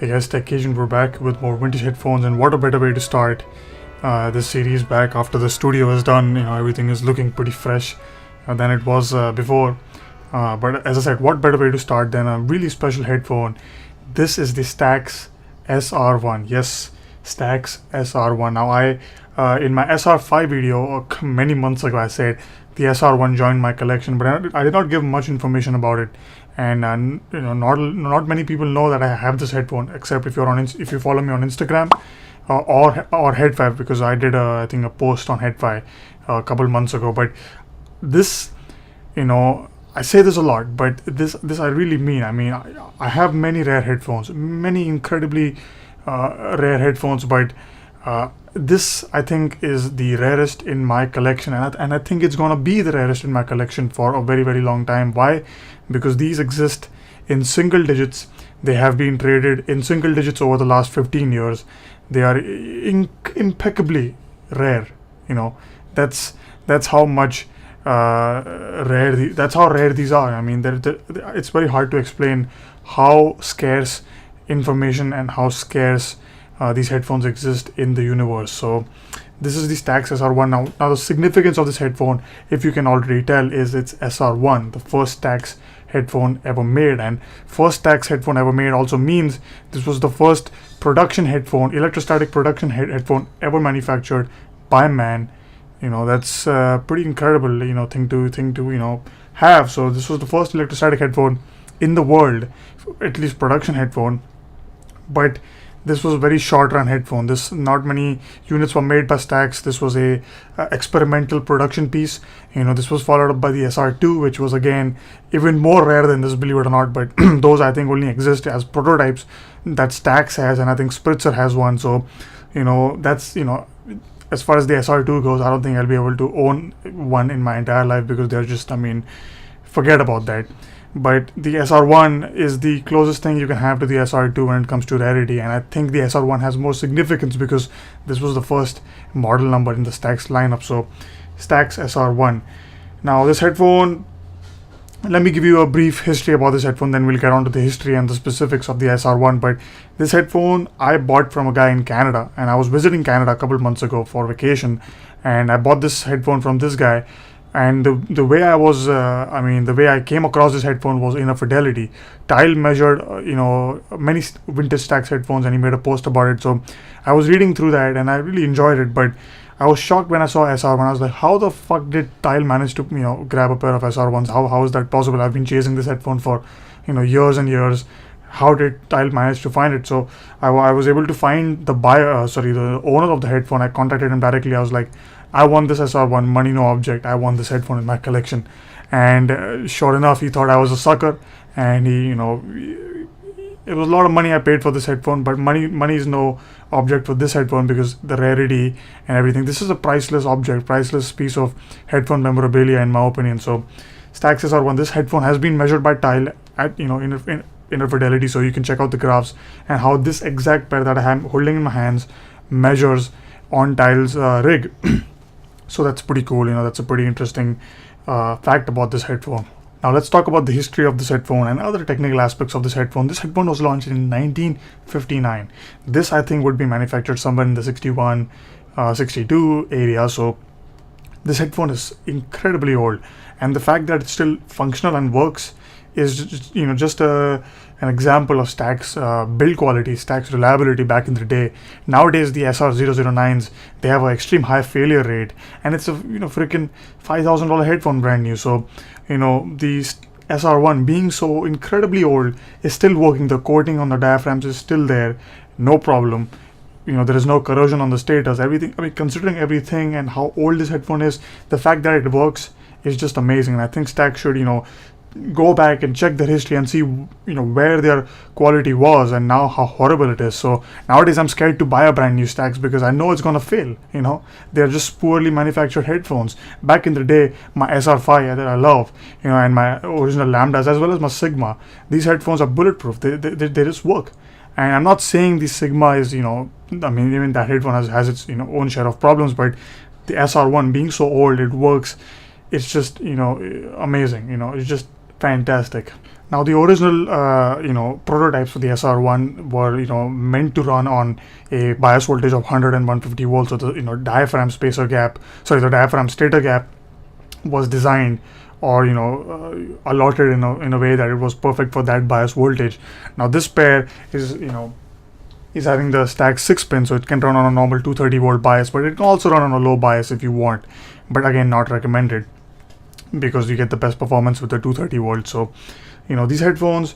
Hey guys, Tech Agent, we're back with more vintage headphones, and what a better way to start this series back after the studio is done. Everything is looking pretty fresh than it was before. But as I said, what better way to start than a really special headphone? This is the Stax SR-1. Yes, Stax SR-1. Now in my SR-5 video many months ago, I said the SR-1 joined my collection, but I did not give much information about it. And not many people know that I have this headphone, except if you follow me on Instagram or Headfi, because I did I think a post on Headfi a couple months ago. But this, I say this a lot, but this I really mean. I mean, I have many rare headphones, many incredibly rare headphones, but this I think is the rarest in my collection, and I think it's gonna be the rarest in my collection for a very, very long time. Why? Because these exist in single digits. They have been traded in single digits over the last 15 years. They are impeccably rare. That's how much that's how rare these are. I mean, it's very hard to explain how scarce information and how scarce these headphones exist in the universe. So this is the Stax SR-1. Now the significance of this headphone, if you can already tell, is it's SR-1, the first Stax headphone ever made. And first Stax headphone ever made also means this was the first production headphone, electrostatic production headphone ever manufactured by man. That's pretty incredible thing to have. So this was the first electrostatic headphone in the world, at least production headphone. But this was a very short run headphone. Not many units were made by Stax. This was a experimental production piece. This was followed up by the SR-2, which was again even more rare than this, believe it or not. But those I think only exist as prototypes that Stax has, and I think Spritzer has one. So that's as far as the SR-2 goes, I don't think I'll be able to own one in my entire life, because they're just, forget about that. But the SR-1 is the closest thing you can have to the SR-2 when it comes to rarity, and I think the SR-1 has more significance because this was the first model number in the Stax lineup. So Stax SR-1. Now this headphone, let me give you a brief history about this headphone, then we'll get on to the history and the specifics of the SR-1. But this headphone I bought from a guy in Canada, and I was visiting Canada a couple months ago for vacation, and I bought this headphone from this guy. And the way I was, the way I came across this headphone was in a Fidelity. Tile measured, many vintage Stax headphones, and he made a post about it. So I was reading through that, and I really enjoyed it. But I was shocked when I saw SR-1. I was like, how the fuck did Tile manage to, grab a pair of SR-1s? How is that possible? I've been chasing this headphone for, years and years. How did Tile manage to find it? So I was able to find the the owner of the headphone. I contacted him directly. I was like, I want this SR-1, money no object. I want this headphone in my collection. And sure enough, he thought I was a sucker, and he, it was a lot of money I paid for this headphone, but money is no object for this headphone, because the rarity and everything. This is a priceless object, priceless piece of headphone memorabilia, in my opinion. So Stax SR-1, this headphone has been measured by Tile at in a Fidelity, so you can check out the graphs and how this exact pair that I am holding in my hands measures on Tile's rig. So that's pretty cool. That's a pretty interesting fact about this headphone. Now let's talk about the history of this headphone and other technical aspects of this headphone. This headphone was launched in 1959. This I think would be manufactured somewhere in the 61, 62 area. So this headphone is incredibly old, and the fact that it's still functional and works is just an example of Stax build quality, Stax reliability back in the day. Nowadays the SR-009s, they have an extreme high failure rate, and it's a freaking $5,000 headphone brand new. So the SR-1, being so incredibly old, is still working. The coating on the diaphragms is still there, no problem. There is no corrosion on the status, everything. Considering everything and how old this headphone is, the fact that it works is just amazing. And I think Stax should go back and check their history and see where their quality was and now how horrible it is. So nowadays I'm scared to buy a brand new Stax because I know it's gonna fail. They're just poorly manufactured headphones. Back in the day, my SR-5 that I love, and my original Lambdas, as well as my Sigma, these headphones are bulletproof. They just work. And I'm not saying the Sigma is even that headphone has its own share of problems, but the SR-1, being so old, it works. It's just amazing. It's just fantastic. Now the original prototypes for the SR-1 were meant to run on a bias voltage of 100 and 150 volts. So the diaphragm stator gap was designed or allotted in a way that it was perfect for that bias voltage. Now this pair is having the Stax 6 pin, so it can run on a normal 230 volt bias, but it can also run on a low bias if you want, but again not recommended because you get the best performance with the 230 volts. So these headphones,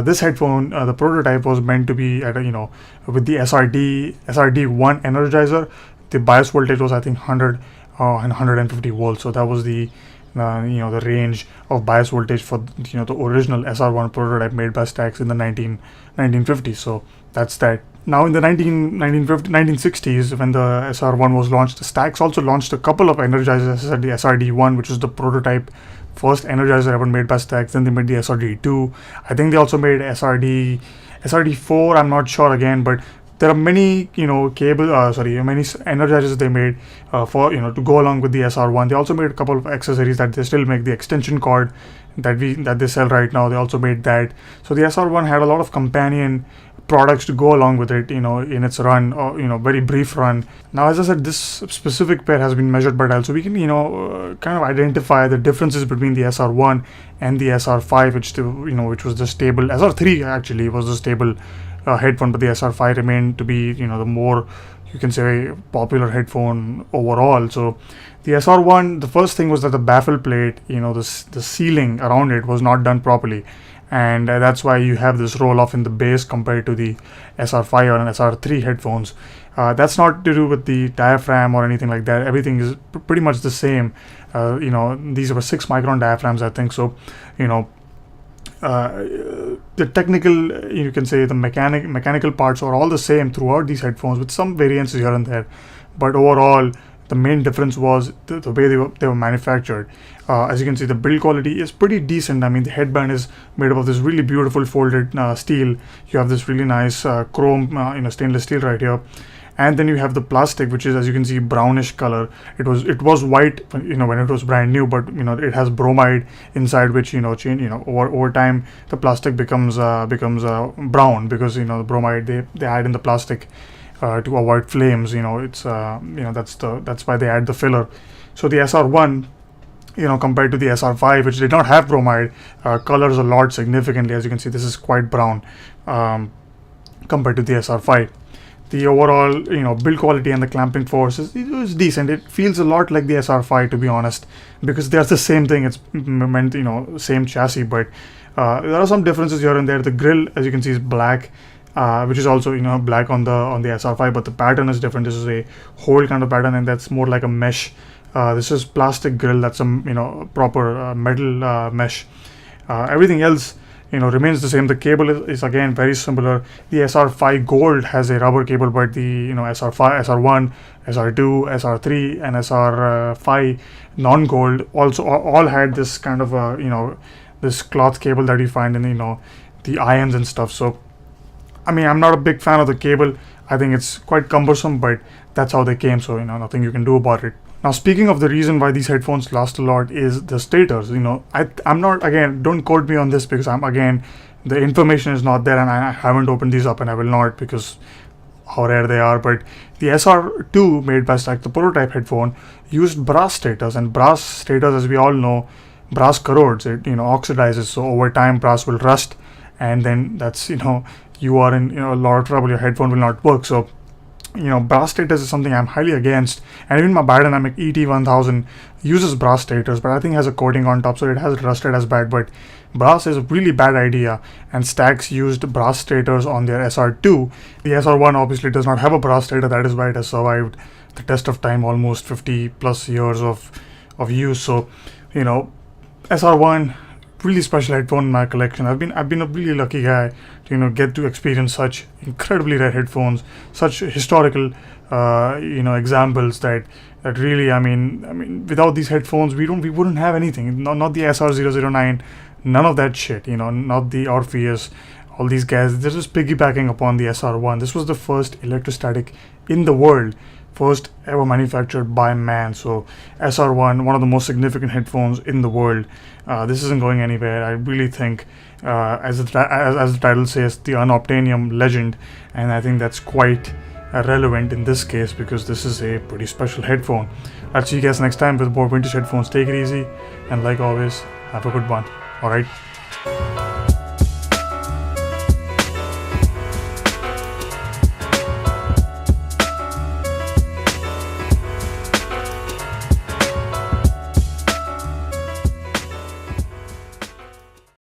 this headphone, the prototype was meant to be at with the SR-1 energizer. The bias voltage was I think 100 and 150 volts, so that was the the range of bias voltage for the original SR-1 prototype made by Stax in the 1950s. So that's that. Now in the 1960s, when the SR-1 was launched, Stax also launched a couple of energizers, the SRD-1, which is the prototype first energizer ever made by Stax. Then they made the SRD-2. I think they also made SRD-4. I'm not sure again, but there are many many energizers they made for to go along with the SR-1. They also made a couple of accessories that they still make. The extension cord that they sell right now, they also made that. So the SR-1 had a lot of companion products to go along with it in its run, or very brief run. Now, as I said, this specific pair has been measured by dial, so we can kind of identify the differences between the SR-1 and the SR-5, which was the stable. SR-3 actually was the stable headphone, but the SR-5 remained to be the more, you can say, popular headphone overall. So the SR-1, the first thing was that the baffle plate, the sealing around it was not done properly, and that's why you have this roll off in the base compared to the SR-5 or an SR-3 headphones. That's not to do with the diaphragm or anything like that. Everything is pretty much the same. These were 6 micron diaphragms, I think. So the technical, you can say, the mechanical parts are all the same throughout these headphones, with some variances here and there, but overall the main difference was the way they were manufactured. As you can see, the build quality is pretty decent. I mean, the headband is made up of this really beautiful folded steel. You have this really nice chrome stainless steel right here, and then you have the plastic, which is, as you can see, brownish color. It was white when it was brand new, but it has bromide inside, which over time the plastic becomes brown, because the bromide they add in the plastic to avoid flames. It's that's why they add the filler. So the SR-1, compared to the SR-5, which did not have bromide, colors a lot significantly. As you can see, this is quite brown compared to the SR-5. The overall, build quality and the clamping force is decent. It feels a lot like the SR-5, to be honest, because they're the same thing. It's meant, same chassis, but there are some differences here and there. The grill, as you can see, is black, which is also black on the SR-5, but the pattern is different. This is a hole kind of pattern, and that's more like a mesh. This is plastic grill. That's a proper metal mesh. Everything else remains the same. The cable is again very similar. The SR-5 Gold has a rubber cable, but the SR-5, SR-1, SR-2, SR-3, and SR-5 non-gold also all had this kind of this cloth cable that you find in the irons and stuff. So I mean, I'm not a big fan of the cable. I think it's quite cumbersome, but that's how they came, so nothing you can do about it. Now, speaking of the reason why these headphones last a lot is the stators. I'm not, again, don't quote me on this, because the information is not there, and I haven't opened these up, and I will not, because how rare they are. But the SR-2 made by Stax, the prototype headphone, used brass stators, and brass stators, as we all know, brass corrodes, it oxidizes, so over time brass will rust, and then that's you are in a lot of trouble. Your headphone will not work. So brass stators is something I'm highly against, and even my biodynamic ET1000 uses brass stators, but I think it has a coating on top, so it has rusted as bad. But brass is a really bad idea, and Stax used brass stators on their SR-2. The SR-1 obviously does not have a brass stator. That is why it has survived the test of time, almost 50 plus years of use. So SR-1, really special headphone in my collection. I've been a really lucky guy to get to experience such incredibly rare headphones, such historical examples that really, I mean without these headphones we wouldn't have anything. Not the SR-009, none of that shit, not the Orpheus, all these guys. They're just piggybacking upon the SR-1. This was the first electrostatic in the world first ever manufactured by man. So SR-1, one of the most significant headphones in the world. This isn't going anywhere. I really think, as the title says, the Unobtainium legend, and I think that's quite relevant in this case because this is a pretty special headphone. I'll see you guys next time with more vintage headphones. Take it easy, and like always, have a good one. Alright.